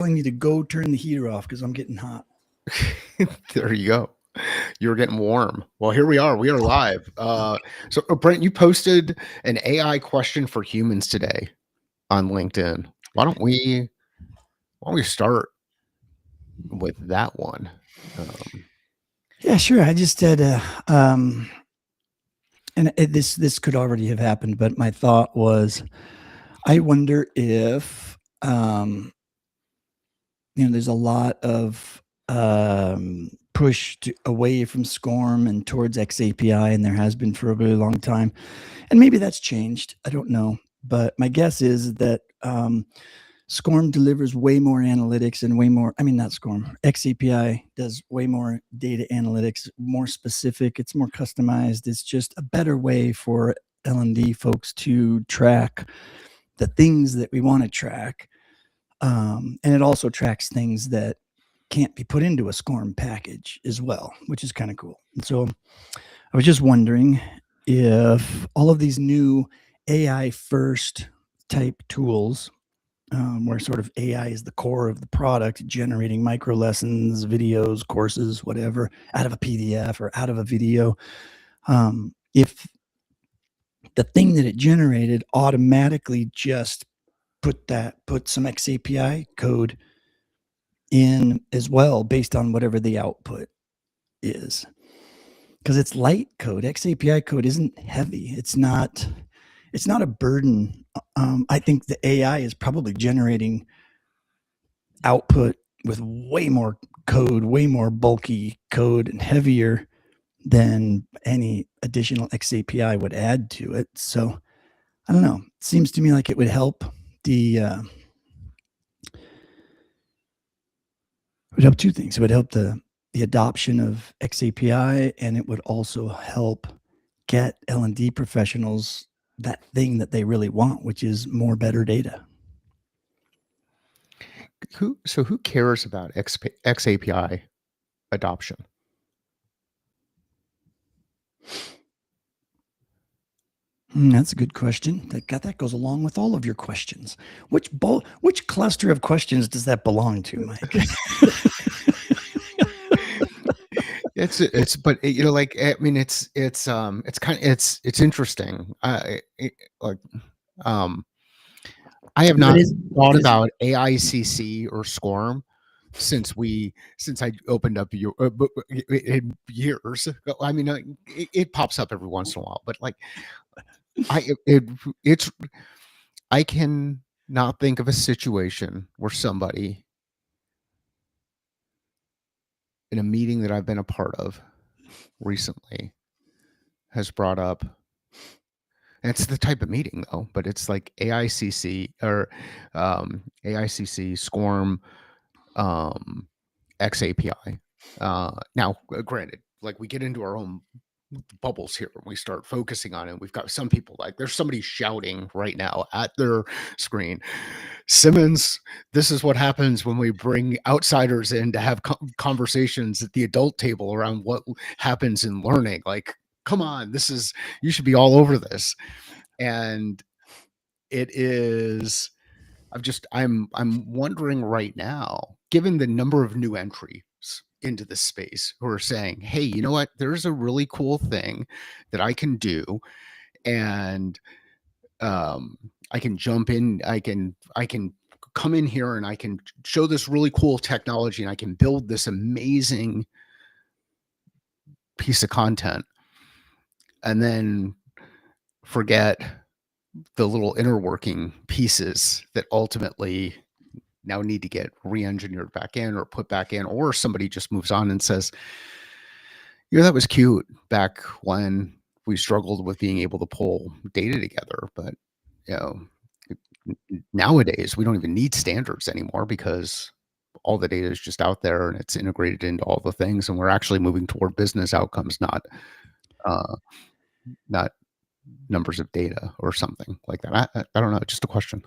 telling me to go turn the heater off because I'm getting hot. There you go. You're getting warm. Well, here we are. We are live. Brent, you posted an AI question for humans today on LinkedIn. Why don't we start with that one? Yeah, sure. I just had this could already have happened, but my thought was, I wonder if there's a lot of push away from SCORM and towards XAPI, and there has been for a really long time, and maybe that's changed. I don't know, but my guess is that SCORM delivers way more analytics and way more, not SCORM, XAPI does way more data analytics, more specific, it's more customized. It's just a better way for L&D folks to track the things that we want to track. And it also tracks things that can't be put into a SCORM package as well, which is kind of cool. And so I was just wondering if all of these new AI first type tools, where sort of AI is the core of the product, generating micro lessons, videos, courses, whatever, out of a PDF or out of a video. If the thing that it generated automatically just put some XAPI code in as well, based on whatever the output is, because it's light code. XAPI code isn't heavy. It's not a burden. I think the AI is probably generating output with way more code, way more bulky code and heavier than any additional XAPI would add to it. So I don't know. It seems to me like it would help two things. It would help the adoption of XAPI, and it would also help get L&D professionals that thing that they really want, which is more better data. Who cares about XAPI adoption? That's a good question. That goes along with all of your questions. Which cluster of questions does that belong to, Mike? It's interesting. I have not thought about AICC or SCORM since I opened up your in years. It pops up every once in a while, but I can not think of a situation where somebody in a meeting that I've been a part of recently has brought up, and it's the type of meeting though, but it's like AICC or AICC, SCORM, XAPI. Now, granted, we get into our own bubbles here when we start focusing on it. We've got some people, there's somebody shouting right now at their screen, Simmons, this is what happens when we bring outsiders in to have conversations at the adult table around what happens in learning. Come on, you should be all over this. And it is, I'm wondering right now, given the number of new entries into this space who are saying, hey, you know what, there's a really cool thing that I can do, and I can jump in, I can come in here and I can show this really cool technology, and I can build this amazing piece of content, and then forget the little inner working pieces that ultimately now need to get re-engineered back in or put back in, or somebody just moves on and says, that was cute back when we struggled with being able to pull data together, but nowadays we don't even need standards anymore because all the data is just out there and it's integrated into all the things, and we're actually moving toward business outcomes, not numbers of data or something like that. I don't know, just a question.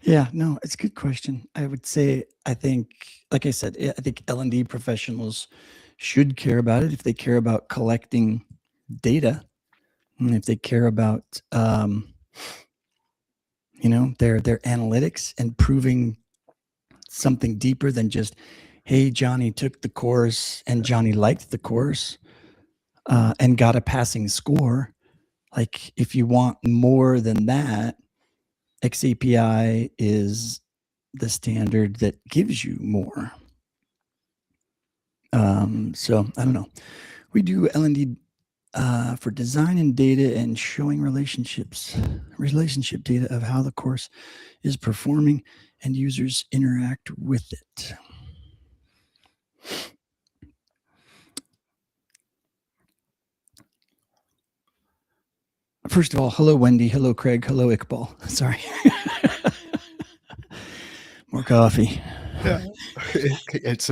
Yeah, no, it's a good question. I would say, I think, like I said, I think L&D professionals should care about it if they care about collecting data, and if they care about, their analytics and proving something deeper than just, hey, Johnny took the course and Johnny liked the course and got a passing score. Like, if you want more than that, XAPI is the standard that gives you more. So I don't know. We do L&D for design and data and showing relationship data of how the course is performing and users interact with it. First of all, hello, Wendy. Hello, Craig. Hello, Iqbal. Sorry. More coffee. Yeah. It's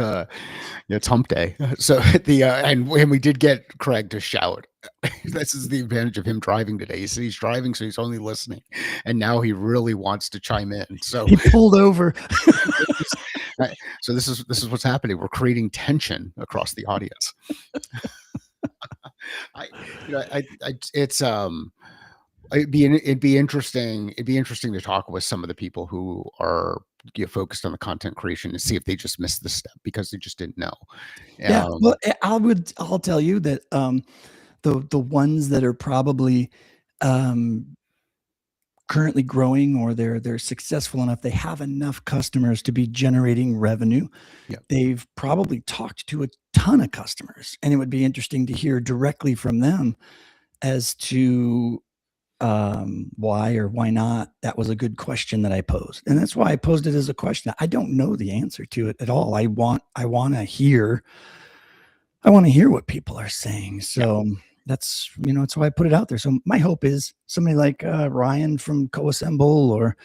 hump day. So and we did get Craig to shout. This is the advantage of him driving today. He's driving, so he's only listening, and now he really wants to chime in. So he pulled over. So this is what's happening. We're creating tension across the audience. It'd be interesting to talk with some of the people who are focused on the content creation and see if they just missed the step because they just didn't know. Yeah, well, I'll tell you that the ones that are probably currently growing, or they're successful enough, they have enough customers to be generating revenue. Yep. They've probably talked to a ton of customers, and it would be interesting to hear directly from them as to why or why not that was a good question that I posed. And that's why I posed it as a question. I don't know the answer to it at all. I want to hear what people are saying. So that's why I put it out there. So my hope is somebody like Ryan from CoAssemble, or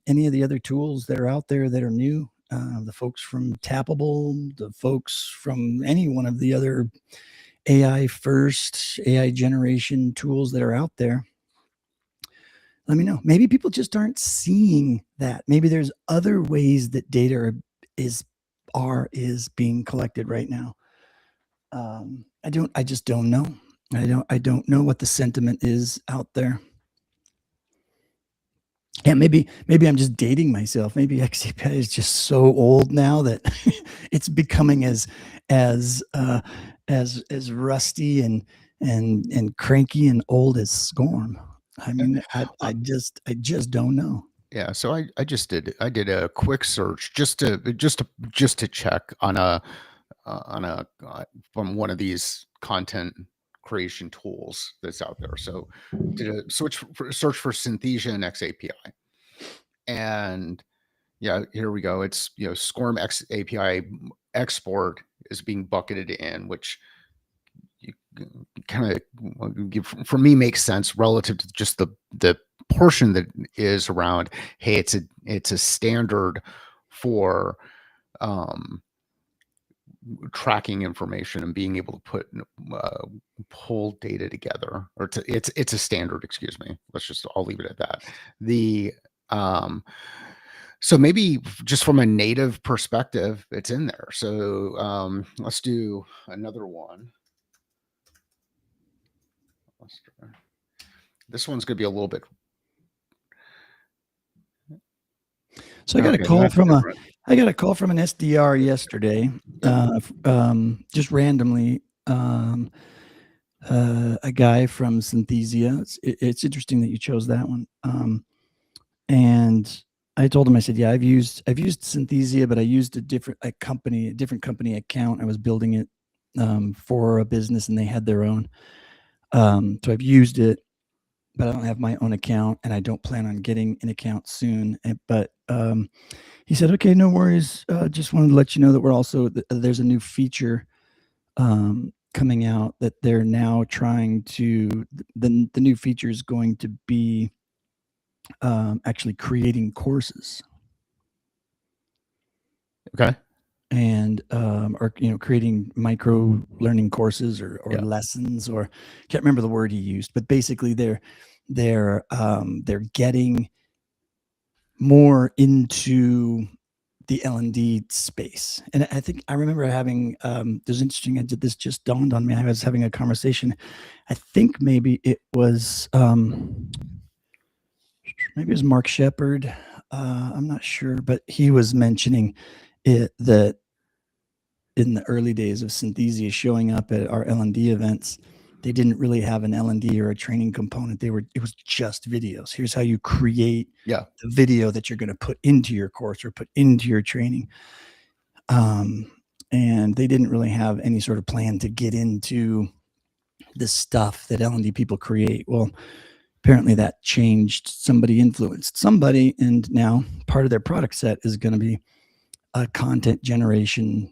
any of the other tools that are out there that are new, the folks from Tappable, the folks from any one of the other AI first, AI generation tools that are out there. Let me know. Maybe people just aren't seeing that. Maybe there's other ways that data is being collected right now. I just don't know. I don't know what the sentiment is out there. Yeah, maybe I'm just dating myself. Maybe XAPI is just so old now that it's becoming as rusty and cranky and old as SCORM. I mean, I just don't know. Yeah, so I did a quick search just to check on a from one of these content creation tools that's out there. So did a search for Synthesia and XAPI, and yeah, here we go. It's SCORM XAPI export is being bucketed in, which kind of for me makes sense relative to just the portion that is around, hey, it's a standard for tracking information and being able to put pull data together, or it's a standard, excuse me. I'll leave it at that. So maybe just from a native perspective, it's in there. So let's do another one. This one's going to be a little bit. So I got a call from an SDR yesterday, just randomly. A guy from Synthesia. It's interesting that you chose that one. And I told him, I said, yeah, I've used Synthesia, but I used a different company account. I was building it for a business, and they had their own. So I've used it, but I don't have my own account, and I don't plan on getting an account soon. But he said, okay, no worries. Just wanted to let you know that we're also, there's a new feature coming out that they're now trying to, the new feature is going to be actually creating courses. Okay. And or creating micro learning courses or lessons, or can't remember the word he used, but basically they're getting more into the L&D space. And I think I remember having there's interesting, this just dawned on me. I was having a conversation, I think maybe it was Mark Shepard I'm not sure, but he was mentioning it that in the early days of Synthesia showing up at our L&D events, they didn't really have an L&D or a training component. It was just videos. Here's how you create Yeah. the video that you're going to put into your course or put into your training. And they didn't really have any sort of plan to get into the stuff that L&D people create. Well, apparently that changed. Somebody influenced somebody, and now part of their product set is going to be a content generation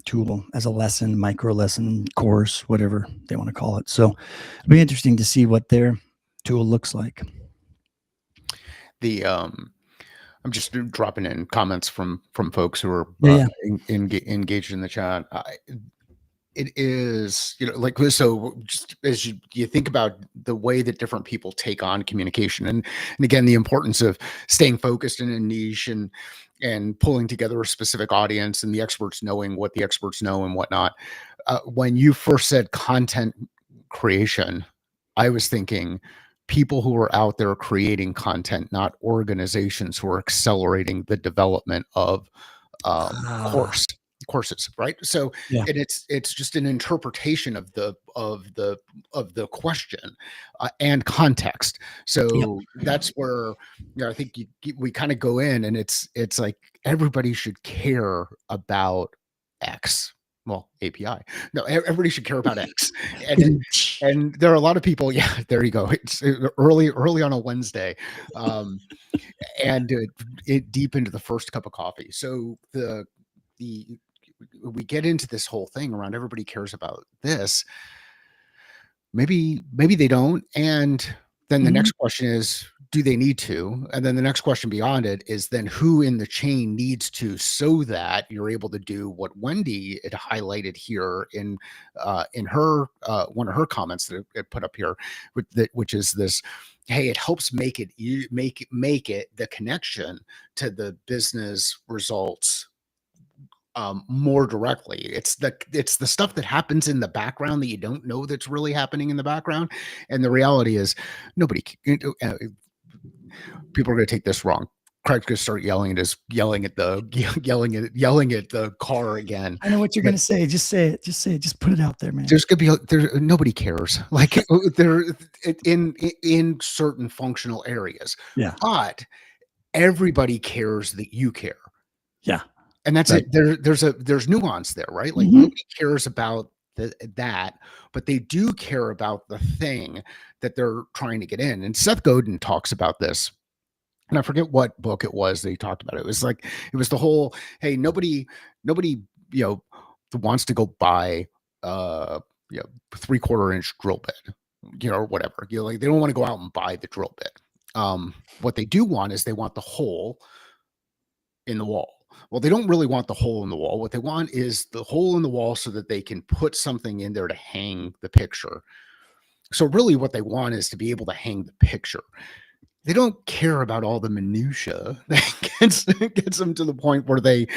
tool as a lesson, micro lesson, course, whatever they want to call it. So it'll be interesting to see what their tool looks like. I'm just dropping in comments from folks who are engaged in the chat. It is, like, so just as you think about the way that different people take on communication, and again, the importance of staying focused in a niche and pulling together a specific audience and the experts knowing what the experts know and whatnot. When you first said content creation, I was thinking people who are out there creating content, not organizations who are accelerating the development of courses, right? So, Yeah. and it's just an interpretation of the question and context. So that's where I think we kind of go in, and it's like everybody should care about X. Well, API. No, everybody should care about X. And there are a lot of people. Yeah, there you go. It's early on a Wednesday, and it deep into the first cup of coffee. So we get into this whole thing around everybody cares about this. Maybe they don't. And then the next question is, do they need to? And then the next question beyond it is then who in the chain needs to, so that you're able to do what Wendy had highlighted here in her one of her comments that it put up here, which is this. Hey, it helps make it the connection to the business results more directly. It's the stuff that happens in the background that you don't know that's really happening in the background. And the reality is, nobody. People are going to take this wrong. Craig's going to start yelling at the car again. I know what you're going to say. Just say it. Just put it out there, man. There's going to be nobody cares. Like there in certain functional areas. Yeah. But everybody cares that you care. Yeah. And that's right. There's nuance there, right? Like nobody cares about that, but they do care about the thing that they're trying to get in. And Seth Godin talks about this, and I forget what book it was that he talked about. It was the whole, hey, nobody, wants to go buy 3/4 inch drill bit, or whatever. Like they don't want to go out and buy the drill bit. What they do want is they want the hole in the wall. Well, they don't really want the hole in the wall. What they want is the hole in the wall so that they can put something in there to hang the picture. So really what they want is to be able to hang the picture. They don't care about all the minutia that gets them to the point where they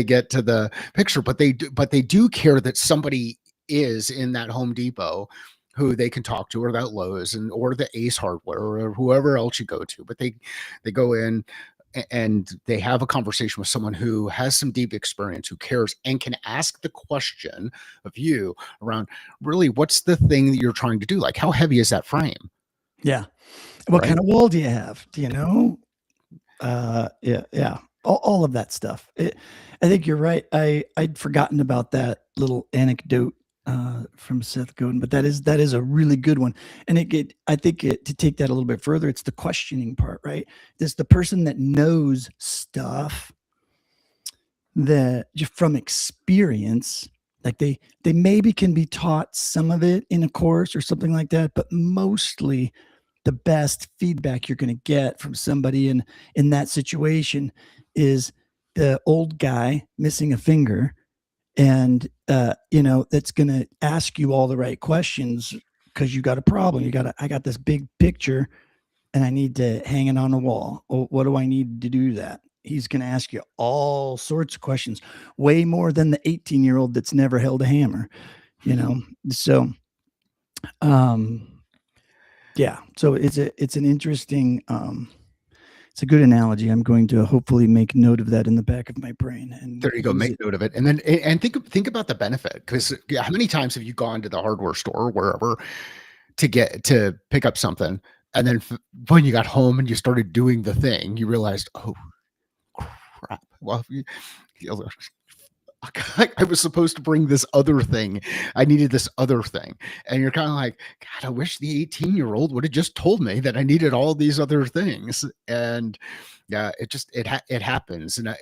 get to the picture, but they do care that somebody is in that Home Depot who they can talk to, or that Lowe's or the Ace Hardware or whoever else you go to. But they go in and they have a conversation with someone who has some deep experience, who cares, and can ask the question of you around, really, what's the thing that you're trying to do? Like, how heavy is that frame? Yeah. What kind of wall do you have? Do you know? Yeah. All of that stuff. I think you're right. I'd forgotten about that little anecdote from Seth Godin, but that is a really good one. And I think to take that a little bit further, it's the questioning part, right? There's the person that knows stuff that just from experience, like they maybe can be taught some of it in a course or something like that, but mostly the best feedback you're going to get from somebody in that situation is the old guy missing a finger, and that's going to ask you all the right questions because you got a problem. I got this big picture and I need to hang it on the wall. Oh, what do I need to do that? He's going to ask you all sorts of questions, way more than the 18-year-old that's never held a hammer, So, yeah. So it's an interesting It's a good analogy. I'm going to hopefully make note of that in the back of my brain and There you go. use Make it. note of it, and then think about the benefit, because how many times have you gone to the hardware store or wherever to pick up something, and then when you got home and you started doing the thing, you realized, oh crap! Well, I was supposed to bring this other thing. I needed this other thing. And you're kind of like, God, I wish the 18-year-old would have just told me that I needed all these other things. And yeah, it happens. And I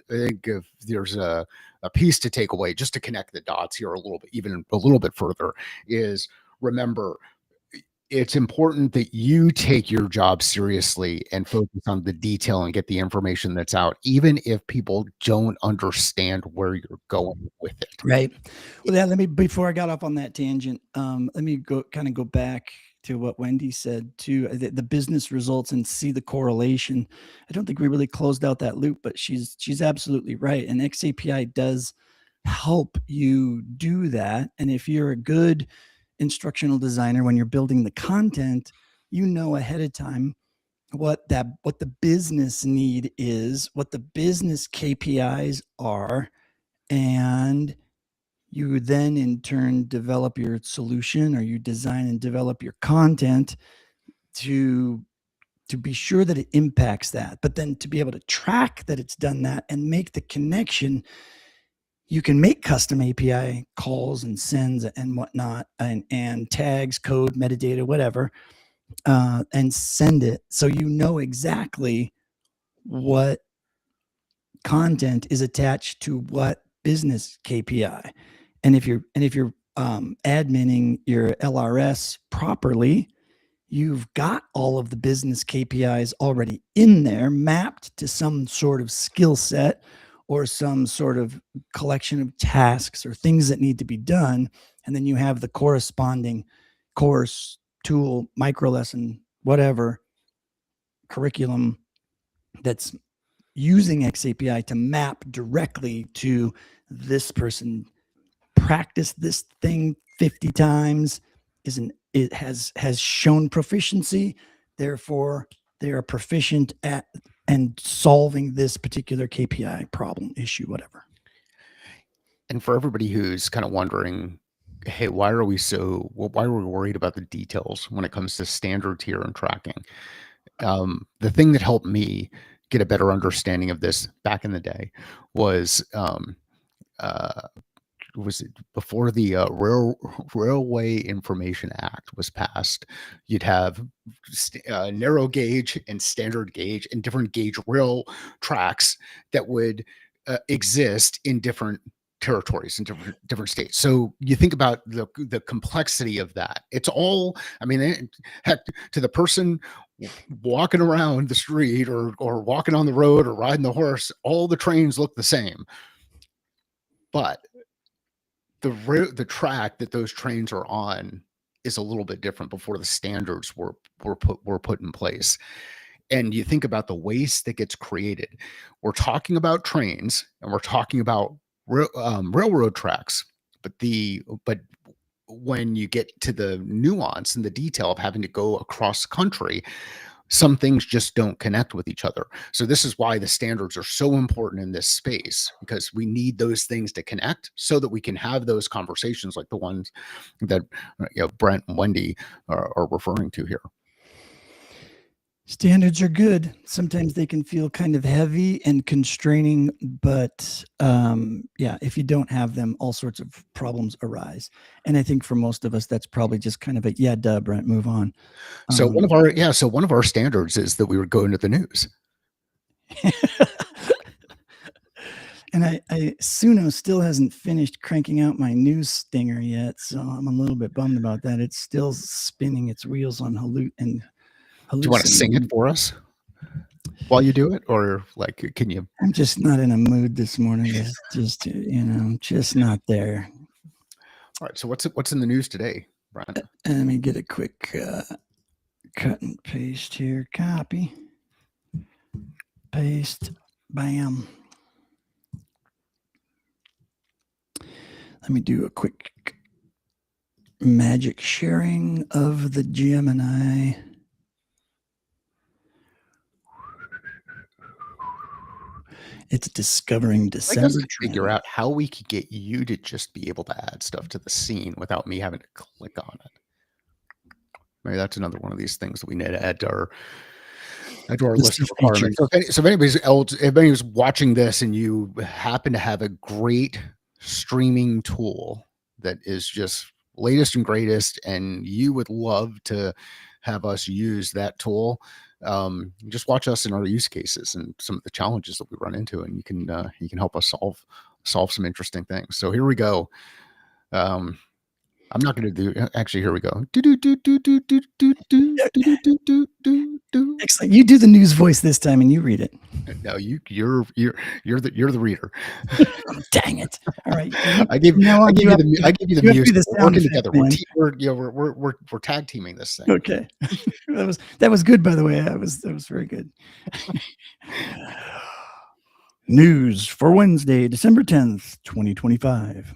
think if there's a piece to take away, just to connect the dots here a little bit, even a little bit further, is remember, it's important that you take your job seriously and focus on the detail and get the information that's out, even if people don't understand where you're going with it. Right. Well, yeah, let me, before I got off on that tangent, let me go back to what Wendy said too, the business results and see the correlation. I don't think we really closed out that loop, but she's absolutely right. And XAPI does help you do that. And if you're a good instructional designer, when you're building the content, you know ahead of time what the business need is, what the business KPIs are, and you then in turn develop your solution, or you design and develop your content to be sure that it impacts that, but then to be able to track that it's done that and make the connection. You can make custom API calls and sends and whatnot, and tags, code, metadata, whatever, and send it so you know exactly what content is attached to what business KPI. And if you're adminning your LRS properly, you've got all of the business KPIs already in there, mapped to some sort of skill set or some sort of collection of tasks or things that need to be done. And then you have the corresponding course, tool, micro lesson, whatever curriculum that's using XAPI to map directly to this person practiced this thing 50 times, it has shown proficiency, therefore they are proficient at and solving this particular KPI problem, issue, whatever. And for everybody who's kind of wondering, hey, why are we worried about the details when it comes to standard tier and tracking? The thing that helped me get a better understanding of this back in the day was it before the Railway Information Act was passed. You'd have narrow gauge and standard gauge and different gauge rail tracks that would exist in different territories and different states. So you think about the complexity of that. It's all, I mean, heck, to the person walking around the street or walking on the road or riding the horse, all the trains look the same. But the track that those trains are on is a little bit different before the standards were put in place. And you think about the waste that gets created. We're talking about trains and we're talking about railroad tracks, but when you get to the nuance and the detail of having to go across country, some things just don't connect with each other. So this is why the standards are so important in this space, because we need those things to connect so that we can have those conversations like the ones that Brent and Wendy are referring to here. Standards are good. Sometimes they can feel kind of heavy and constraining, but yeah, if you don't have them, all sorts of problems arise. And I think for most of us, that's probably just kind of a, yeah, duh, Brent, move on. So one of our standards is that we would go into the news. And Suno still hasn't finished cranking out my news stinger yet, so I'm a little bit bummed about that. It's still spinning its wheels on Do you want to sing it for us while you do it, or like, can you? I'm just not in a mood this morning. Just just not there. All right. So what's in the news today, Brian? Let me get a quick cut and paste here. Copy, paste, bam. Let me do a quick magic sharing of the Gemini. It's discovering I'd like us December to figure trends. out how we could get you to just be able to add stuff to the scene without me having to click on it. Maybe that's another one of these things that we need to add to our List list of of requirements. features. So if anybody's else, if anybody's watching this and you happen to have a great streaming tool that is just latest and greatest, and you would love to have us use that tool, just watch us in our use cases and some of the challenges that we run into, and you can help us solve some interesting things. So here we go. I'm not going to do. Actually, here we go. Excellent. You do the news voice this time and you read it. No, you're the reader. Dang it! All right. I give Now on, you the you have to be music. the We're sound working effect together. man. We're tag teaming this thing. Okay. that was good, by the way. That was very good. News for Wednesday, December 10th, 2025,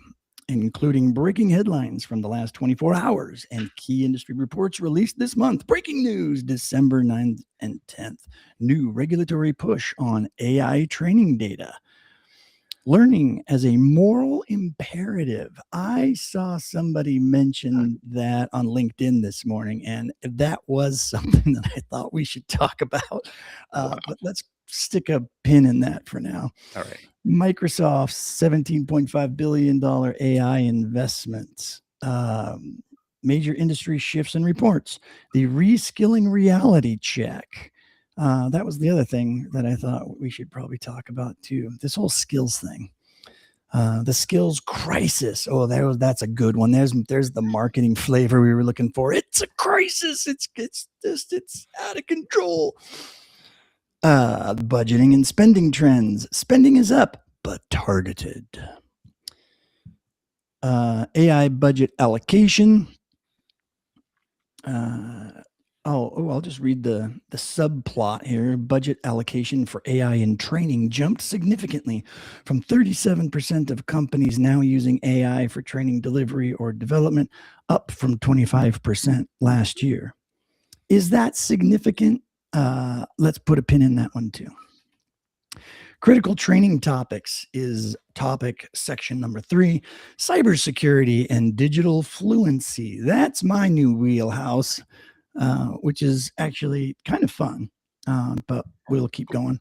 including breaking headlines from the last 24 hours and key industry reports released this month. Breaking news, December 9th and 10th. New regulatory push on AI training data. Learning as a moral imperative. I saw somebody mention that on LinkedIn this morning, and that was something that I thought we should talk about. Wow. But let's stick a pin in that for now. All right. Microsoft's $17.5 billion AI investment. Major industry shifts and reports. The reskilling reality check. That was the other thing that I thought we should probably talk about too. This whole skills thing. The skills crisis. Oh, that's a good one. There's the marketing flavor we were looking for. It's a crisis. It's out of control. Budgeting and spending trends. Spending is up, but targeted. AI budget allocation. I'll just read the subplot here. Budget allocation for AI in training jumped significantly from 37% of companies now using AI for training delivery or development, up from 25% last year. Is that significant? Let's put a pin in that one too. Critical training topics is topic section number 3, cybersecurity and digital fluency. That's my new wheelhouse, which is actually kind of fun, but we'll keep going.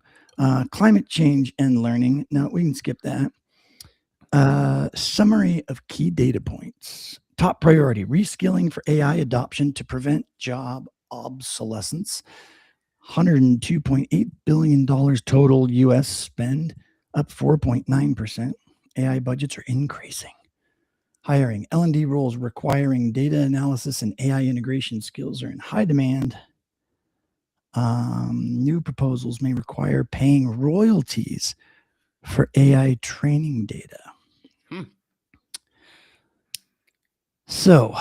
Climate change and learning. No, we can skip that. Summary of key data points. Top priority, reskilling for AI adoption to prevent job obsolescence. $102.8 billion total U.S. spend, up 4.9%. AI budgets are increasing. Hiring, L&D roles requiring data analysis and AI integration skills are in high demand. New proposals may require paying royalties for AI training data. So,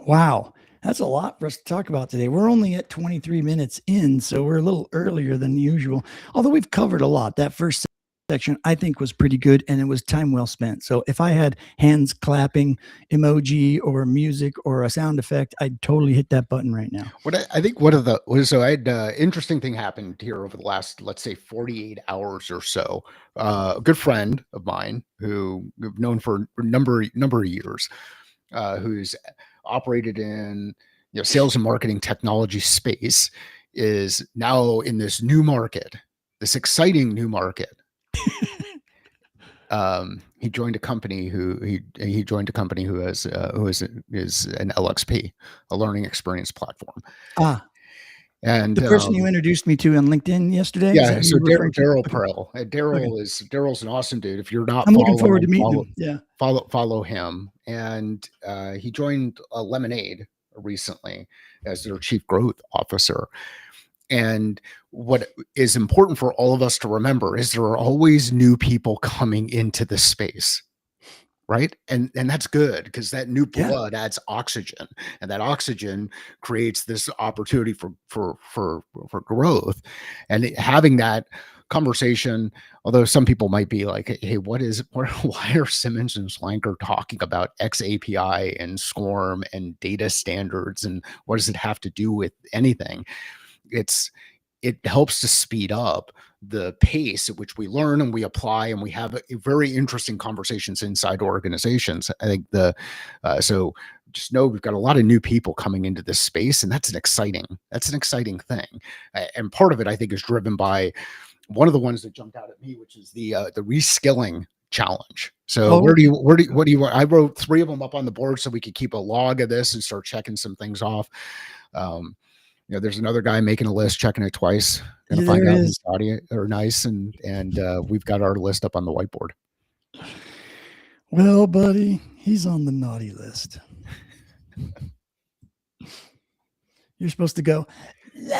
wow. That's a lot for us to talk about today. We're only at 23 minutes in, so we're a little earlier than usual. Although we've covered a lot. That first section I think was pretty good, and it was time well spent. So if I had hands clapping emoji or music or a sound effect, I'd totally hit that button right now. What I think so I had interesting thing happened here over the last, let's say, 48 hours or so. A good friend of mine who we've known for a number of years, who's operated in sales and marketing technology space, is now in this new market, this exciting new market. He joined a company who is an LXP, a learning experience platform. And the person you introduced me to on LinkedIn yesterday. Yeah, so Daryl Okay. Pearl. Daryl's an awesome dude. If you're not, I'm looking forward to meeting him. Yeah, follow him. And he joined Lemonade recently as their chief growth officer. And what is important for all of us to remember is there are always new people coming into the space, right? And that's good, because that new blood adds oxygen, and that oxygen creates this opportunity for growth. And having that conversation, although some people might be like, hey, why are Simmons and Slanker talking about X API and SCORM and data standards, and what does it have to do with anything? it helps to speed up the pace at which we learn and we apply and we have very interesting conversations inside organizations. I think so just know we've got a lot of new people coming into this space, and that's an exciting thing. And part of it, I think, is driven by one of the ones that jumped out at me, which is the reskilling challenge. So Oh, what do you want? I wrote 3 of them up on the board so we could keep a log of this and start checking some things off. Um, there's another guy making a list, checking it twice. Going to there find out is. who's naughty or nice, and we've got our list up on the whiteboard. Well, buddy, he's on the naughty list. You're supposed to go, no.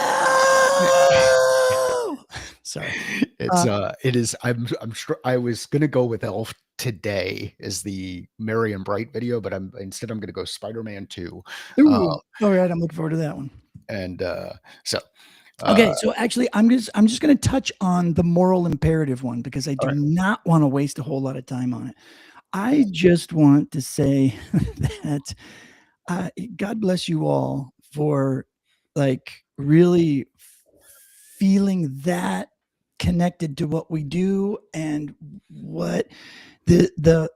Sorry. It is. I'm sure I was gonna go with Elf today as the Merry and Bright video, but I'm gonna go Spider-Man 2. Uh, Ooh, all right. I'm looking forward to that one. and so Okay, so actually, I'm just going to touch on the moral imperative one because I do all right. not want to waste a whole lot of time on it. I just want to say that God bless you all for like really feeling that connected to what we do and what the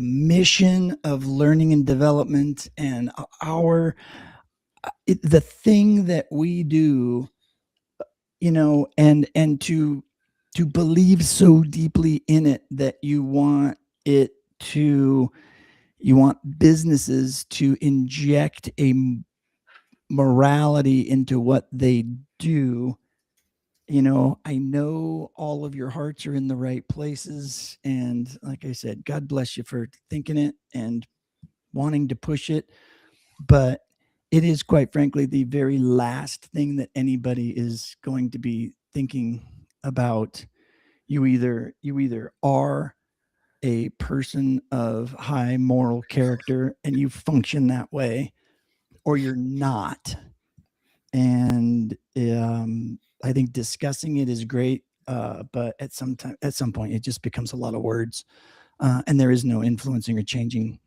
mission of learning and development and the thing that we do, and to believe so deeply in it that it to you want businesses to inject a morality into what they do. I know all of your hearts are in the right places, and like I said, God bless you for thinking it and wanting to push it, but it is quite frankly the very last thing that anybody is going to be thinking about. You either are a person of high moral character and you function that way, or you're not. And I think discussing it is great, but at some point, it just becomes a lot of words, and there is no influencing or changing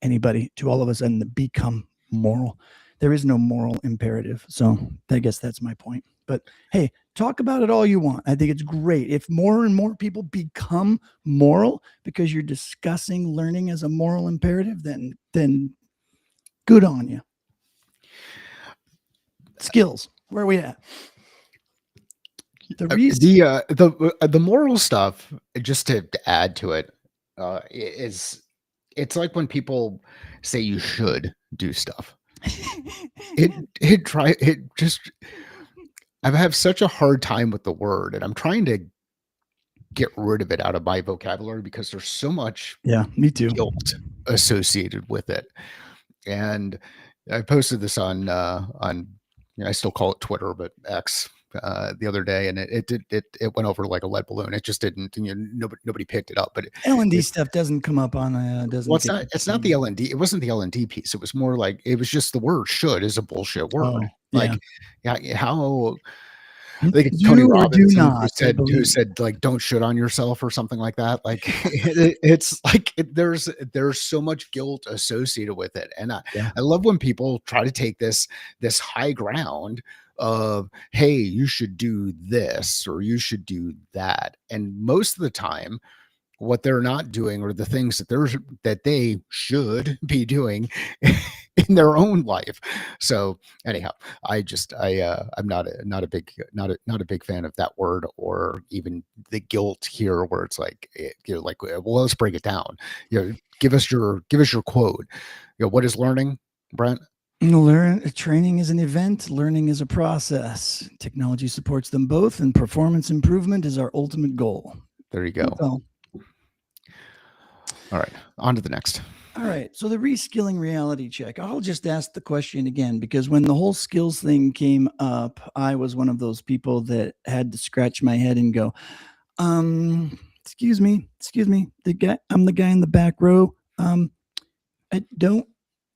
anybody. To all of a sudden, become moral. There is no moral imperative. So I guess that's my point. But hey, talk about it all you want. I think it's great if more and more people become moral because you're discussing learning as a moral imperative. Then good on you. Skills. Where are we at? The moral stuff, just to add to it, is it's like when people say you should do stuff. I have such a hard time with the word, and I'm trying to get rid of it out of my vocabulary because there's so much Yeah, me too. guilt associated with it. And I posted this on I still call it Twitter, but X, the other day, and it went over like a lead balloon. It just didn't. Nobody picked it up. But L&D stuff doesn't come up on doesn't. Well, it's not the L&D. It wasn't the L&D piece. It was more like it was just the word "should" is a bullshit word. Oh, Like, yeah. how I think it's Tony Do or do Robinson not, I who believe. said like don't shit on yourself or something like that. Like there's so much guilt associated with it, and Yeah. I love when people try to take this high ground of, hey, you should do this or you should do that, and most of the time what they're not doing or the things that they should be doing in their own life. So anyhow, I'm not a big fan of that word or even the guilt here where it's like like, well, let's break it down. Give us your quote. What is learning, Brent? Training is an event, learning is a process. Technology supports them both, and performance improvement is our ultimate goal. There you go. All right, on to the next. All right. So the reskilling reality check. I'll just ask the question again because when the whole skills thing came up, I was one of those people that had to scratch my head and go, excuse me, I'm the guy in the back row.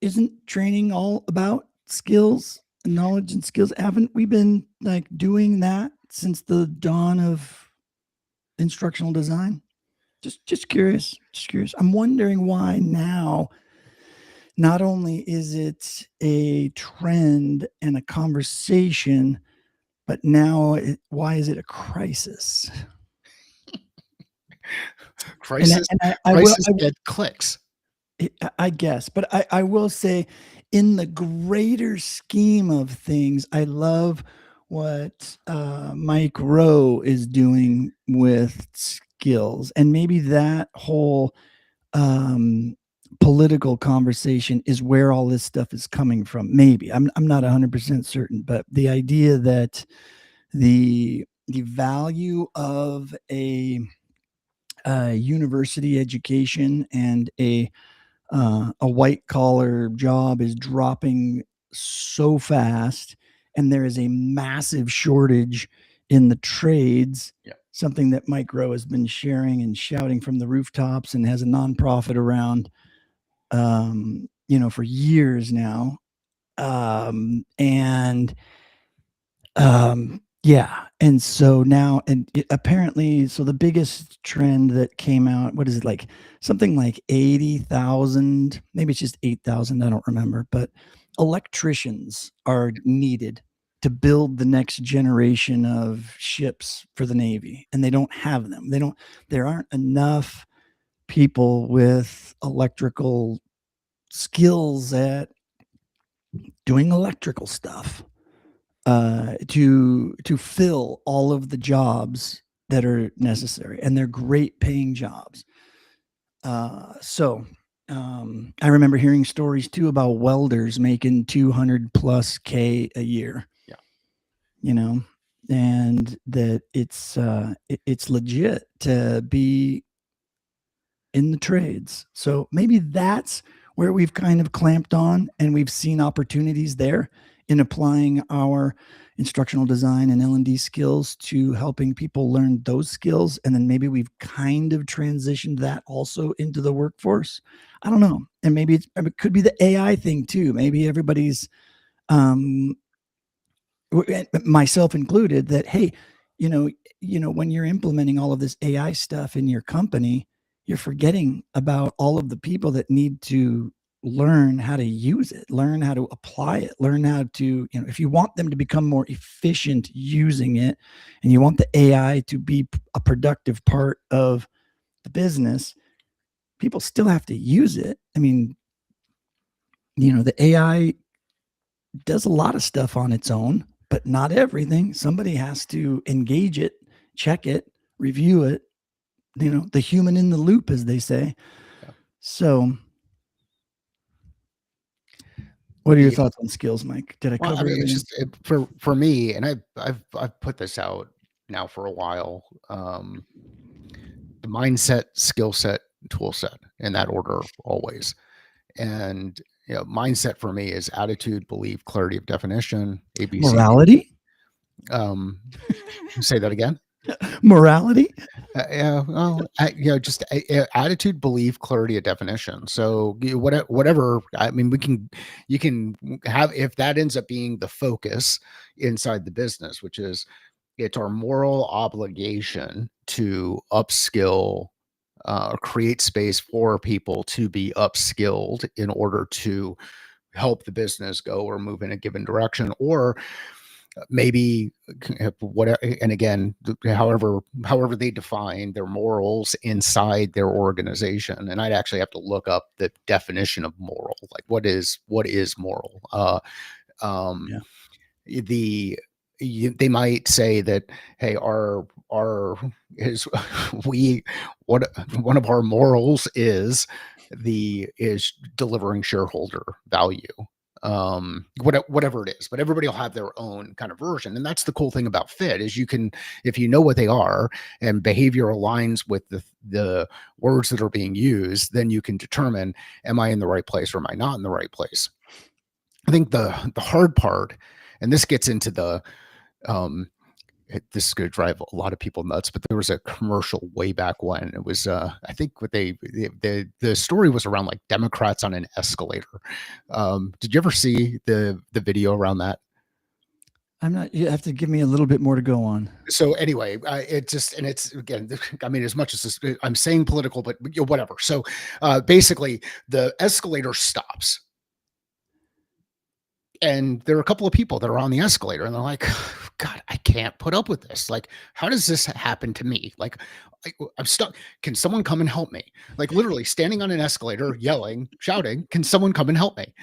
Isn't training all about skills and knowledge and skills? Haven't we been like doing that since the dawn of instructional design? Just curious. I'm wondering why now. Not only is it a trend and a conversation, but now why is it a crisis? Crisis, I will, crisis get clicks. I guess, but I will say, in the greater scheme of things, I love what Mike Rowe is doing with skills, and maybe that whole political conversation is where all this stuff is coming from. Maybe I'm not 100% certain, but the idea that the value of a university education and a white collar job is dropping so fast, and there is a massive shortage in the trades. Yeah. Something that Mike Rowe has been sharing and shouting from the rooftops, and has a nonprofit around, for years now. Yeah. And so now, and apparently, so the biggest trend that came out, what is it, like something like 80,000, maybe it's just 8,000, I don't remember, but electricians are needed to build the next generation of ships for the Navy, and they don't have them. There aren't enough people with electrical skills at doing electrical stuff to fill all of the jobs that are necessary, and they're great paying jobs. So I remember hearing stories too about welders making 200 plus K a year. Yeah. And that it's legit to be in the trades. So maybe that's where we've kind of clamped on, and we've seen opportunities there in applying our instructional design and L&D skills to helping people learn those skills. And then maybe we've kind of transitioned that also into the workforce. I don't know. And maybe it could be the AI thing too. Maybe everybody's, myself included, that, hey, when you're implementing all of this AI stuff in your company, you're forgetting about all of the people that need to learn how to use it, learn how to apply it, learn how to, if you want them to become more efficient using it, and you want the AI to be a productive part of the business, people still have to use it. I mean, the AI does a lot of stuff on its own, but not everything. Somebody has to engage it, check it, review it, the human in the loop, as they say. Yeah. So what are your thoughts on skills, Mike? Did I cover everything? It's just for me, and I've put this out now for a while. The mindset, skill set, tool set, in that order always. And mindset for me is attitude, belief, clarity of definition, ABC. Morality. Say that again. Morality. Yeah, well, just attitude, belief, clarity of definition. So whatever. I mean, you can have, if that ends up being the focus inside the business, which is, it's our moral obligation to upskill, or create space for people to be upskilled in order to help the business go or move in a given direction, or maybe whatever. And again, however they define their morals inside their organization. And I'd actually have to look up the definition of moral, like what is moral. They might say that, hey, our is one of our morals is delivering shareholder value, whatever it is, but everybody will have their own kind of version. And that's the cool thing about fit, is you can, if you know what they are and behavior aligns with the words that are being used, then you can determine, am I in the right place or am I not in the right place? I think the hard part, and this gets into the this is going to drive a lot of people nuts, but there was a commercial way back when. It was I think what the story was around, like, Democrats on an escalator. Did you ever see the video around that? I'm not. You have to give me a little bit more to go on. So anyway, it's again, I mean, as much as this, I'm saying political, but whatever. So basically, the escalator stops, and there are a couple of people that are on the escalator, and they're like, God, I can't put up with this. Like, how does this happen to me? Like, I'm stuck. Can someone come and help me? Like, literally standing on an escalator, yelling, shouting, can someone come and help me?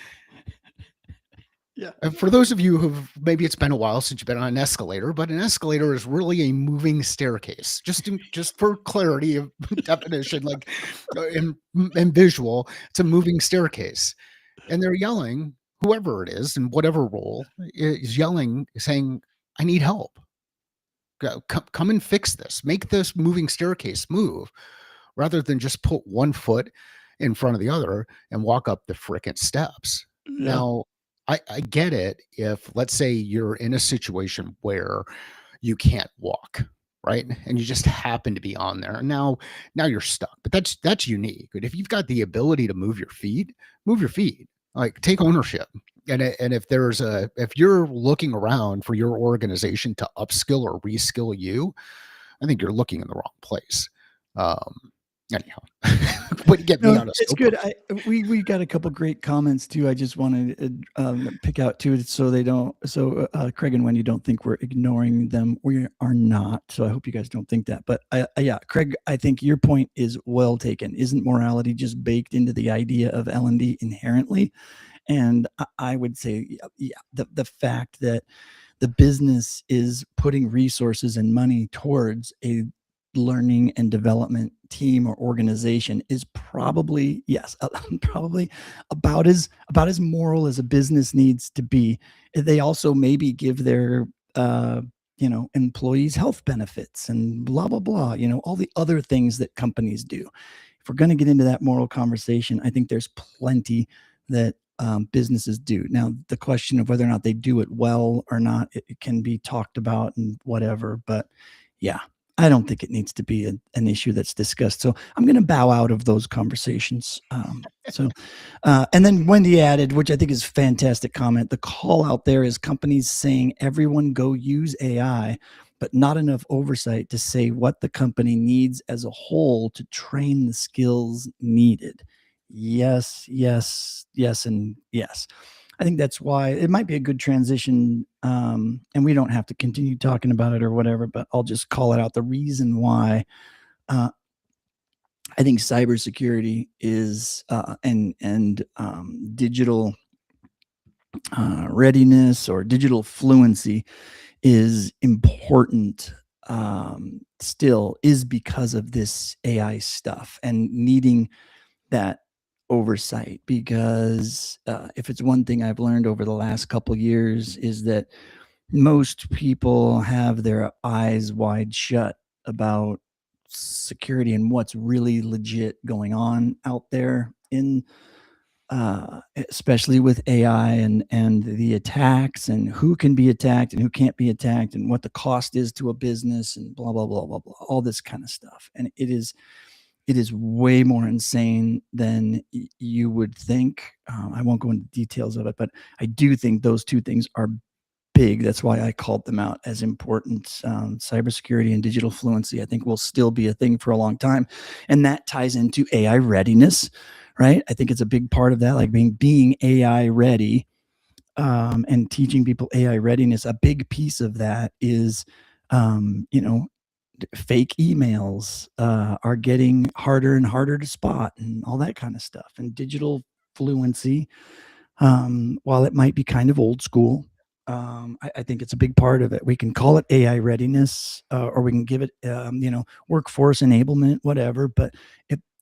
Yeah. And for those of you who've maybe it's been a while since you've been on an escalator, but an escalator is really a moving staircase. Just for clarity of definition, like and visual, it's a moving staircase, and they're yelling. Whoever it is, in whatever role, is yelling, saying, "I need help. Come and fix this. Make this moving staircase move." Rather than just put one foot in front of the other and walk up the frickin' steps. Yeah. Now, I get it if, let's say, you're in a situation where you can't walk, right? And you just happen to be on there. Now you're stuck. But that's unique. But if you've got the ability to move your feet, move your feet. Like take ownership. And if you're looking around for your organization to upskill or reskill you, I think you're looking in the wrong place. Um, anyhow, way to get me No, on a it's good. soapbox. We got a couple great comments too. I just wanted to pick out two so they don't. So Craig and Wendy don't think we're ignoring them. We are not. So I hope you guys don't think that. But yeah, Craig, I think your point is well taken. Isn't morality just baked into the idea of L&D inherently? And I would say, yeah, the fact that the business is putting resources and money towards a learning and development team or organization is probably, yes, probably about as moral as a business needs to be. They also maybe give their employees health benefits and blah blah blah, all the other things that companies do. If we're going to get into that moral conversation, I think there's plenty that businesses do. Now, the question of whether or not they do it well or not, it can be talked about and whatever. But yeah, I don't think it needs to be an issue that's discussed. So I'm going to bow out of those conversations. And then Wendy added, which I think is a fantastic comment. The call out there is companies saying everyone go use AI, but not enough oversight to say what the company needs as a whole to train the skills needed. Yes, yes, yes, and yes. I think that's why it might be a good transition. And we don't have to continue talking about it or whatever, but I'll just call it out. The reason why uh, I think cybersecurity is and digital readiness or digital fluency is important still is because of this AI stuff and needing that oversight. Because if it's one thing I've learned over the last couple years is that most people have their eyes wide shut about security and what's really legit going on out there in especially with AI and the attacks and who can be attacked and who can't be attacked and what the cost is to a business and blah blah blah blah blah, all this kind of stuff. And it is way more insane than you would think. I won't go into details of it, but I do think those two things are big. That's why I called them out as important. Cybersecurity and digital fluency, I think, will still be a thing for a long time, and that ties into AI readiness, right? I think it's a big part of that, like being AI ready, and teaching people AI readiness. A big piece of that is, fake emails are getting harder and harder to spot, and all that kind of stuff. And digital fluency, while it might be kind of old school, I think it's a big part of it. We can call it AI readiness, or we can give it, workforce enablement, whatever. But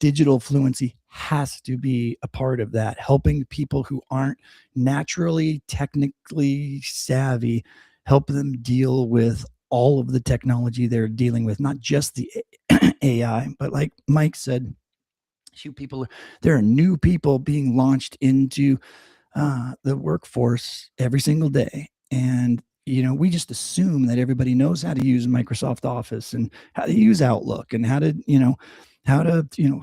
digital fluency has to be a part of that, helping people who aren't naturally technically savvy, help them deal with all of the technology they're dealing with, not just the AI, but like Mike said, there are new people being launched into the workforce every single day. And, we just assume that everybody knows how to use Microsoft Office and how to use Outlook and how to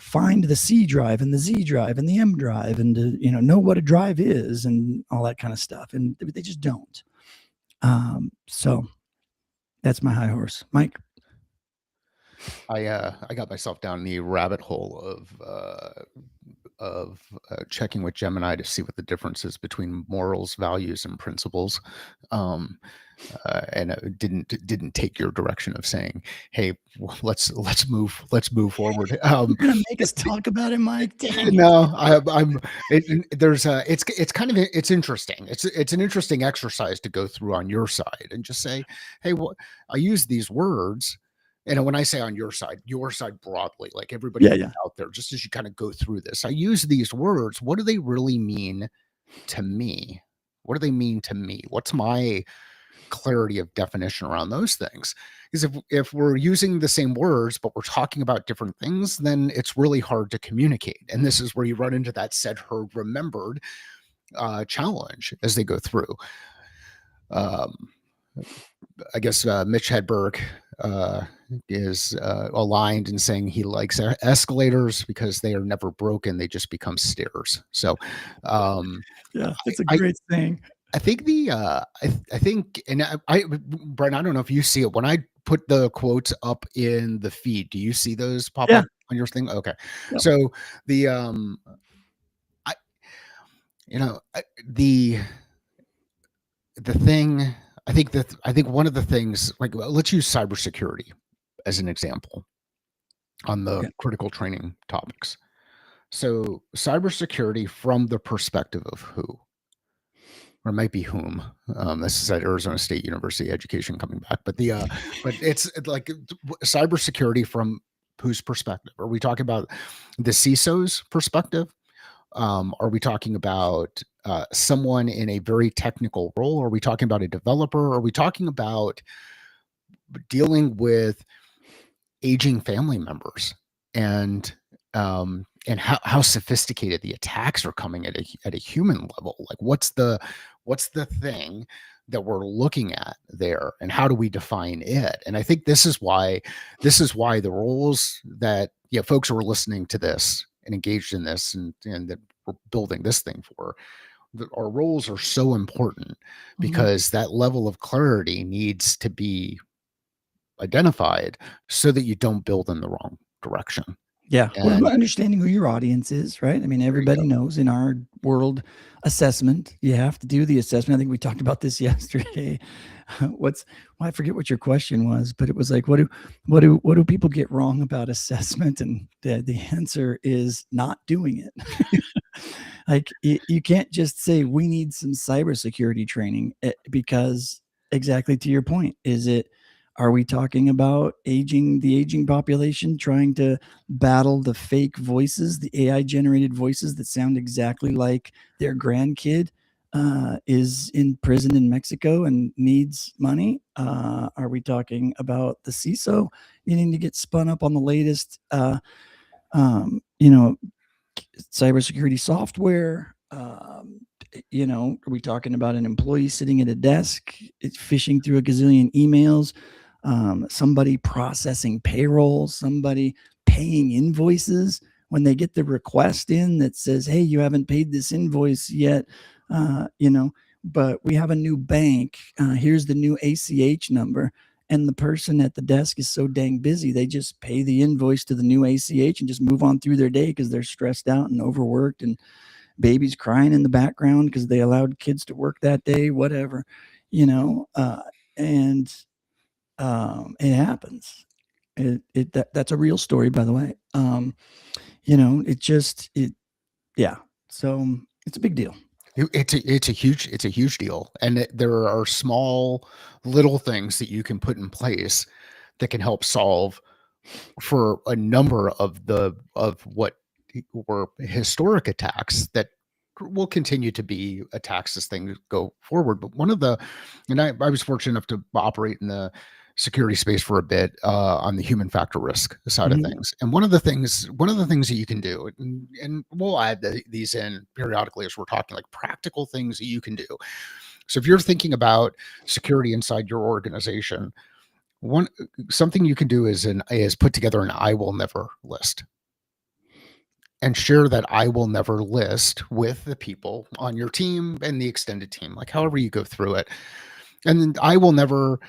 find the C drive and the Z drive and the M drive and to, know what a drive is and all that kind of stuff. And they just don't. So that's my high horse. Mike? I got myself down the rabbit hole of checking with Gemini to see what the difference is between morals, values, and principles. Um, and didn't take your direction of saying, "Hey, let's move forward." You're gonna make us talk about it, Mike? Dang it. No, I'm. There's it's kind of it's interesting. It's an interesting exercise to go through on your side and just say, "Hey, what I use these words." And when I say on your side broadly, like everybody Yeah, else yeah. out there, just as you kind of go through this, I use these words. What do they really mean to me? What do they mean to me? What's my clarity of definition around those things? Because if we're using the same words but we're talking about different things, then it's really hard to communicate. And this is where you run into that said, heard, remembered challenge as they go through. Um, I guess Mitch Hedberg uh, is aligned in saying he likes escalators because they are never broken; they just become stairs. So, um, Yeah, it's a I, great thing. I think I think, and Brent, I don't know if you see it when I put the quotes up in the feed. Do you see those pop Yeah, up on your thing? Okay, yep, so the I the thing I think one of the things, like, let's use cybersecurity as an example on the okay, critical training topics. So cybersecurity from the perspective of who, or it might be whom. This is at Arizona State University education coming back, but but it's like cybersecurity from whose perspective? Are we talking about the CISO's perspective? Are we talking about someone in a very technical role? Are we talking about a developer? Are we talking about dealing with aging family members and how sophisticated the attacks are coming at a human level? Like, what's the thing that we're looking at there, and how do we define it? And I think this is why the roles that, yeah, folks who are listening to this and engaged in this and that we're building this thing for, that our roles are so important, mhm. because that level of clarity needs to be identified so that you don't build in the wrong direction. Yeah, well, And understanding who your audience is, right? I mean, there you everybody go. knows in our world assessment, you have to do the assessment. I think we talked about this yesterday. What's well, I forget what your question was, but it was like, what do people get wrong about assessment? And the answer is not doing it. Like you can't just say we need some cybersecurity training because exactly to your point, is it are we talking about the aging population trying to battle the fake voices, the AI generated voices that sound exactly like their grandkid is in prison in Mexico and needs money? Are we talking about the CISO needing to get spun up on the latest, you know, cybersecurity software? Are we talking about an employee sitting at a desk, fishing through a gazillion emails, somebody processing payroll, somebody paying invoices when they get the request in that says, "Hey, you haven't paid this invoice yet," uh, you know, but we have a new bank. Here's the new ACH number. And the person at the desk is so dang busy, they just pay the invoice to the new ACH and just move on through their day because they're stressed out and overworked and babies crying in the background because they allowed kids to work that day, whatever, and it happens. That's a real story, by the way. Yeah. So it's a big deal. It's a huge deal, and there are small little things that you can put in place that can help solve for a number of what were historic attacks that will continue to be attacks as things go forward. But I was fortunate enough to operate in the security space for a bit on the human factor risk side of Mhm. things. And one of the things that you can do, and we'll add these in periodically as we're talking, like practical things that you can do. So if you're thinking about security inside your organization, one something you can do is put together an I will never list and share that I will never list with the people on your team and the extended team, like however you go through it. And then I will never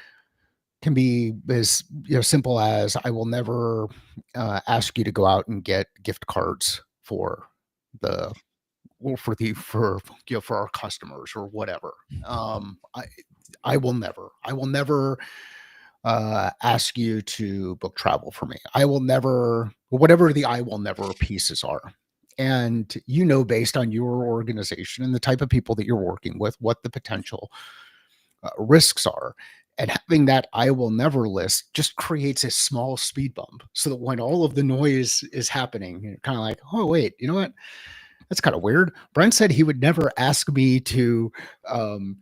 can be as simple as I will never ask you to go out and get gift cards for the for our customers or whatever. I will never ask you to book travel for me. I will never, whatever the I will never pieces are. And based on your organization and the type of people that you're working with, what the potential risks are. And having that I will never list just creates a small speed bump so that when all of the noise is happening, you're kind of like, oh, wait, you know what? That's kind of weird. Brent said he would never ask me to um,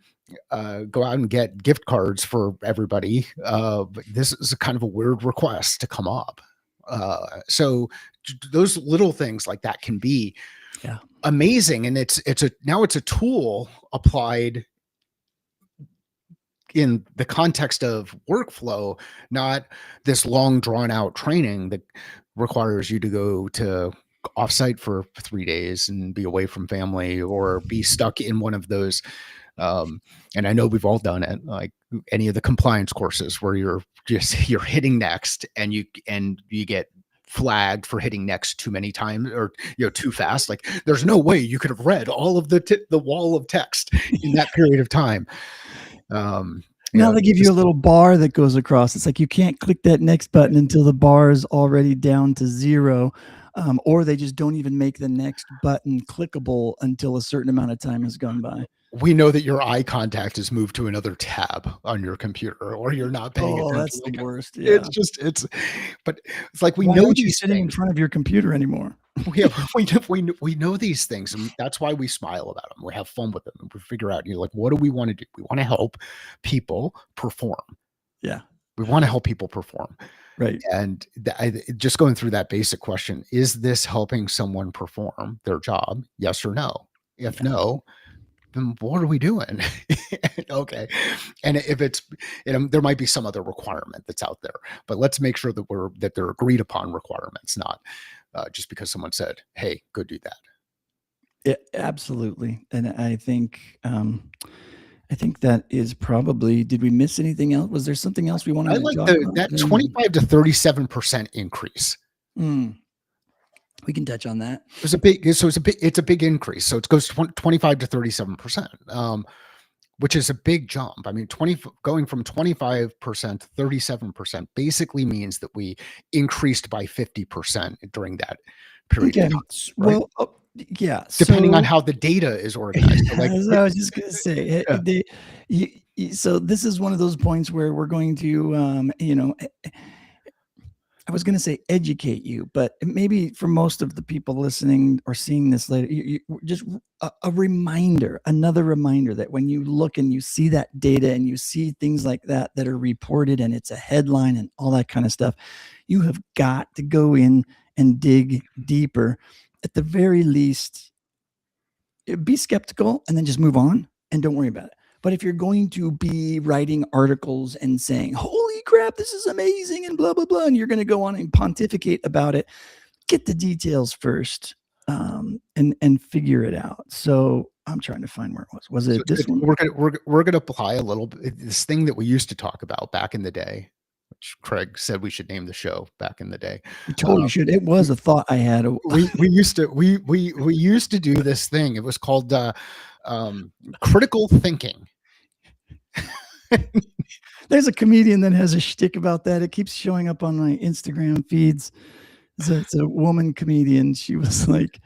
go out and get gift cards for everybody. But this is a kind of a weird request to come up. So those little things like that can be amazing, and it's a tool applied in the context of workflow, not this long drawn out training that requires you to go to offsite for 3 days and be away from family or be stuck in one of those and I know we've all done it, like any of the compliance courses where you're hitting next and you get flagged for hitting next too many times or too fast. Like there's no way you could have read all of the wall of text in that period of time. Now they give you a little bar that goes across. It's like you can't click that next button until the bar is already down to 0. Or they just don't even make the next button clickable until a certain amount of time has gone by. We know that your eye contact is moved to another tab on your computer, or you're not paying attention. That's the worst. Yeah. But it's like we why know aren't you these sitting things in front of your computer anymore. we know these things, and that's why we smile about them. We have fun with them, and we figure out, like, what do we want to do? We want to help people perform. Yeah, we want to help people perform. Right. And just going through that basic question: is this helping someone perform their job? Yes or no? If no, then what are we doing? Okay. And if it's, there might be some other requirement that's out there, but let's make sure that they're agreed upon requirements, not just because someone said, hey, go do that. Yeah, absolutely. And I think that is probably, did we miss anything else? Was there something else we wanted to talk about? That 25 to 37% increase. We can touch on that. It's a big increase. So it goes 25 to 37%, which is a big jump. I mean, going from 25% to 37% basically means that we increased by 50% during that period of time. Right? Well, yeah. Depending on how the data is organized. So I was just going to say, so this is one of those points where we're going to, I was going to say educate you, but maybe for most of the people listening or seeing this later, just another reminder that when you look and you see that data and you see things like that are reported and it's a headline and all that kind of stuff, you have got to go in and dig deeper. At the very least, be skeptical and then just move on and don't worry about it. But if you're going to be writing articles and saying, holy crap, this is amazing and blah, blah, blah, and you're going to go on and pontificate about it, get the details first and figure it out. So I'm trying to find where it was. Was it this one? We're going to apply a little bit this thing that we used to talk about back in the day, which Craig said we should name the show back in the day. We totally should. It was a thought I had. we used to do this thing. It was called critical thinking. There's a comedian that has a shtick about that. It keeps showing up on my Instagram feeds. It's a woman comedian. She was like,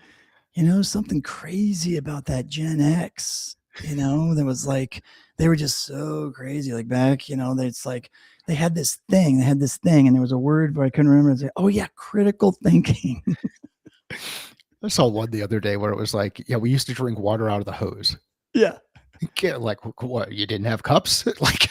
something crazy about that Gen X. There was like, they were just so crazy. Like back, it's like they had this thing, and there was a word, but I couldn't remember. It's like, oh yeah, critical thinking. I saw one the other day where it was like, yeah, we used to drink water out of the hose. Yeah. Like, what? You didn't have cups? Like,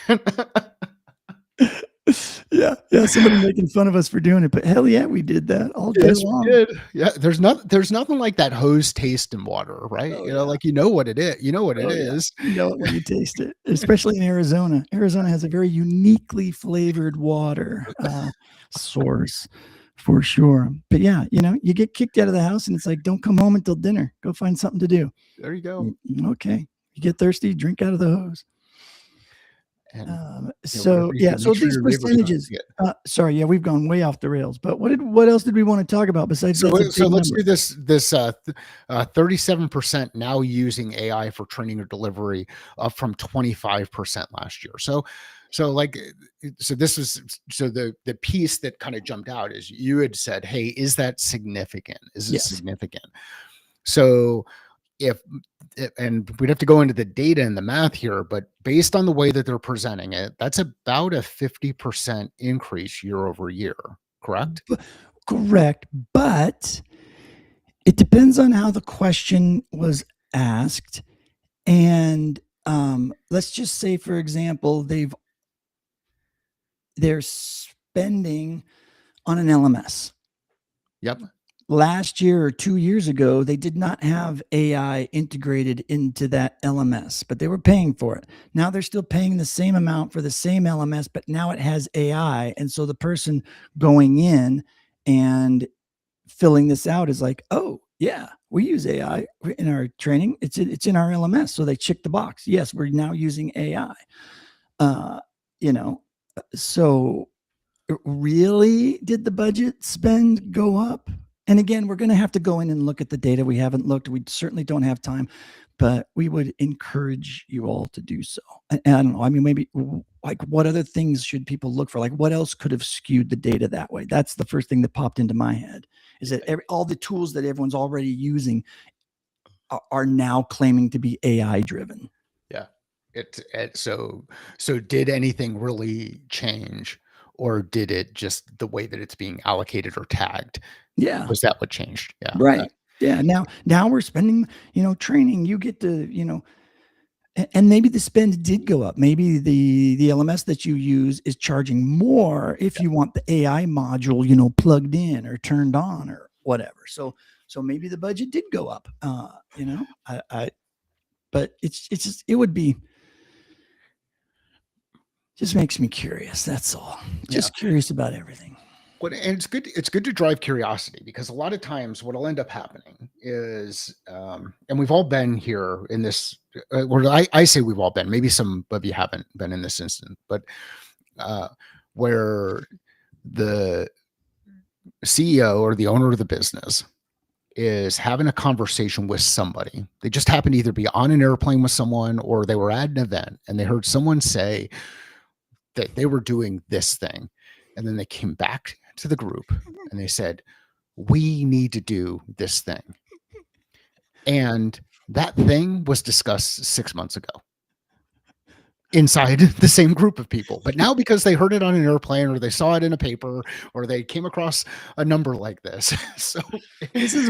yeah. Somebody making fun of us for doing it, but hell yeah, we did that all day long. We did. Yeah, there's nothing like that hose taste in water, right? Like what it is. You know what it is. You know it when you taste it, especially in Arizona. Arizona has a very uniquely flavored water source. For sure. But yeah, you get kicked out of the house and it's like, don't come home until dinner. Go find something to do. There you go. Okay. You get thirsty, drink out of the hose. And So whatever you yeah, do, so make sure these your neighbors don't percentages. see it. Sorry, yeah, we've gone way off the rails. But what else did we want to talk about besides So that's a so big let's number? do this 37% now using AI for training or delivery, up from 25% last year. So like so this is so the piece that kind of jumped out is you had said, hey, is that significant? Is it Yes. significant? So if and we'd have to go into the data and the math here, but based on the way that they're presenting it, that's about a 50% increase year over year, correct? Correct, but it depends on how the question was asked. And let's just say, for example, they're spending on an LMS. Yep. Last year or 2 years ago, they did not have AI integrated into that LMS, but they were paying for it. Now they're still paying the same amount for the same LMS, but now it has AI. And so the person going in and filling this out is like, oh, yeah, we use AI in our training. It's in our LMS. So they check the box. Yes, we're now using AI. Uh, you know, so really did the budget spend go up? And again, we're going to have to go in and look at the data. We haven't looked. We certainly don't have time, but we would encourage you all to do so. And I don't know. I mean, maybe like what other things should people look for? Like what else could have skewed the data that way? That's the first thing that popped into my head is that all the tools that everyone's already using are now claiming to be AI driven. Yeah. So did anything really change, or did it just the way that it's being allocated or tagged? Yeah. Was that what changed? Yeah. Right. Yeah. Now we're spending, training. You get to, and maybe the spend did go up. Maybe the LMS that you use is charging more if you want the AI module, plugged in or turned on or whatever. So maybe the budget did go up. But it's just it would be just makes me curious. That's all. Yeah. Just curious about everything. But and it's good to drive curiosity, because a lot of times what'll end up happening is, and we've all been here in this, or I say we've all been, maybe some of you haven't been in this instant, but where the CEO or the owner of the business is having a conversation with somebody. They just happen to either be on an airplane with someone, or they were at an event and they heard someone say that they were doing this thing. And then they came back to the group and they said, we need to do this thing. And that thing was discussed 6 months ago inside the same group of people. But now, because they heard it on an airplane, or they saw it in a paper, or they came across a number like this. So this is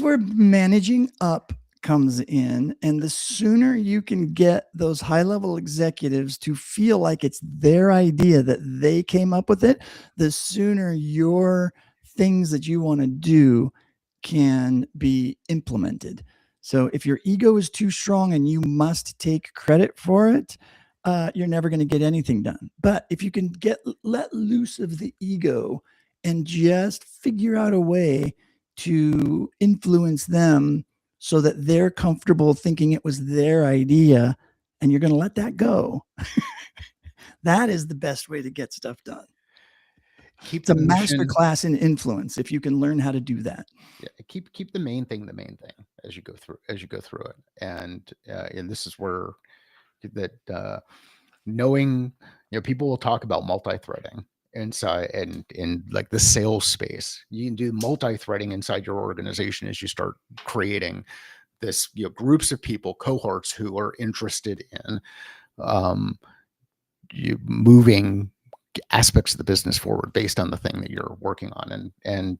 where managing up comes in. And the sooner you can get those high level executives to feel like it's their idea, that they came up with it, the sooner your things that you want to do can be implemented. So if your ego is too strong and you must take credit for it, you're never going to get anything done. But if you can let loose of the ego and just figure out a way to influence them so that they're comfortable thinking it was their idea, and you're going to let that go, that is the best way to get stuff done. It's a master class in influence if you can learn how to do that. Yeah, keep the main thing as you go through it. And this is where that knowing, people will talk about multi-threading inside, and in like the sales space, you can do multi-threading inside your organization as you start creating this, groups of people, cohorts who are interested in you moving aspects of the business forward based on the thing that you're working on. And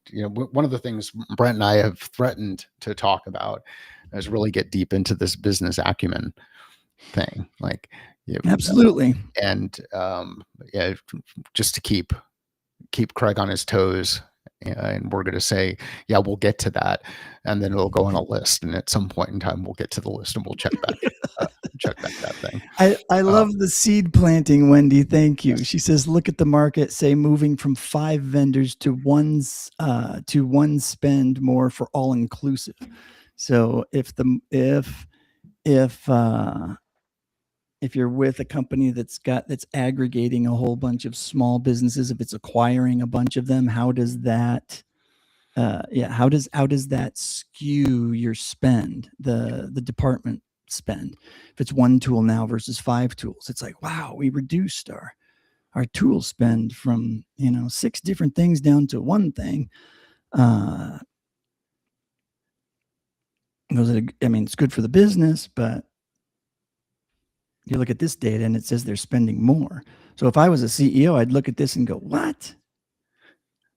one of the things Brent and I have threatened to talk about is really get deep into this business acumen thing, like absolutely. And yeah, just to keep Craig on his toes. And we're going to say, yeah, we'll get to that, and then it'll go on a list, and at some point in time we'll get to the list and we'll check back that thing. I love the seed planting, Wendy. Thank you. She says, look at the market, say moving from 5 vendors to one spend more for all inclusive. So if if you're with a company that's aggregating a whole bunch of small businesses, if it's acquiring a bunch of them, how does that how does that skew your spend, the department spend? If it's one tool now versus 5 tools, it's like, wow, we reduced our tool spend from 6 different things down to one thing. It's good for the business, but you look at this data and it says they're spending more. So if I was a CEO, I'd look at this and go, what?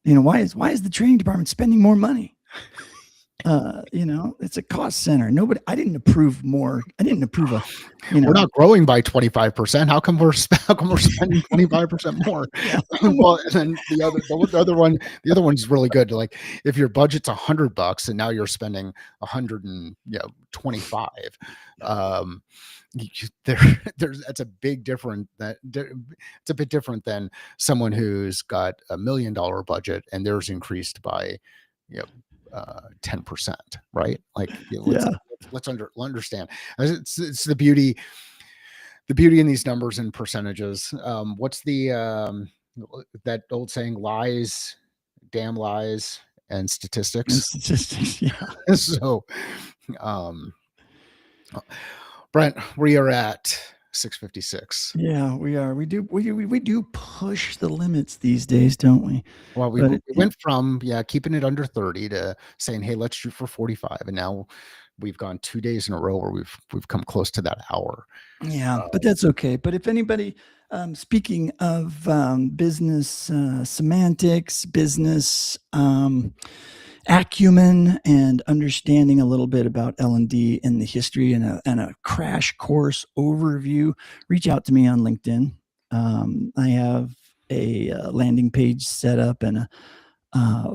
Why is the training department spending more money? It's a cost center. I didn't approve more. I didn't approve we're not growing by 25%. How come we're spending 25% more? Yeah. Well, and then the other one's really good. Like if your budget's $100 and now you're spending 125, that's a big different. It's a bit different than someone who's got $1 million budget and theirs increased by 10%, right? Like let's understand. It's the beauty in these numbers and percentages. What's the that old saying, lies, damn lies, and statistics. Yeah. So Brent, we are at 6:56. Yeah, we are. We do push the limits these days, don't we? Well, we went from keeping it under 30 to saying, hey, let's shoot for 45, and now we've gone 2 days in a row where we've come close to that hour. Yeah, but that's okay. But if anybody, speaking of business semantics, business acumen, and understanding a little bit about L&D and the history and a crash course overview, reach out to me on LinkedIn. I have a landing page set up and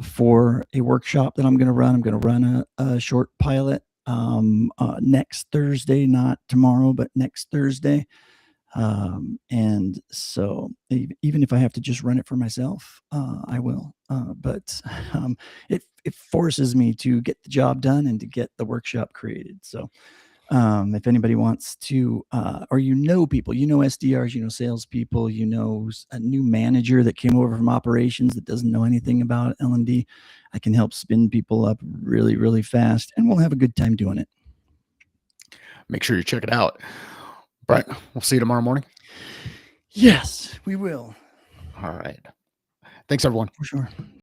for a workshop that I'm going to run. I'm going to run a short pilot next Thursday, not tomorrow, but next Thursday. And so even if I have to just run it for myself, I will. But it forces me to get the job done and to get the workshop created. So if anybody wants to, or people, SDRs, salespeople, a new manager that came over from operations that doesn't know anything about L&D, I can help spin people up really, really fast, and we'll have a good time doing it. Make sure you check it out. Brent, we'll see you tomorrow morning. Yes, we will. All right. Thanks, everyone. For sure.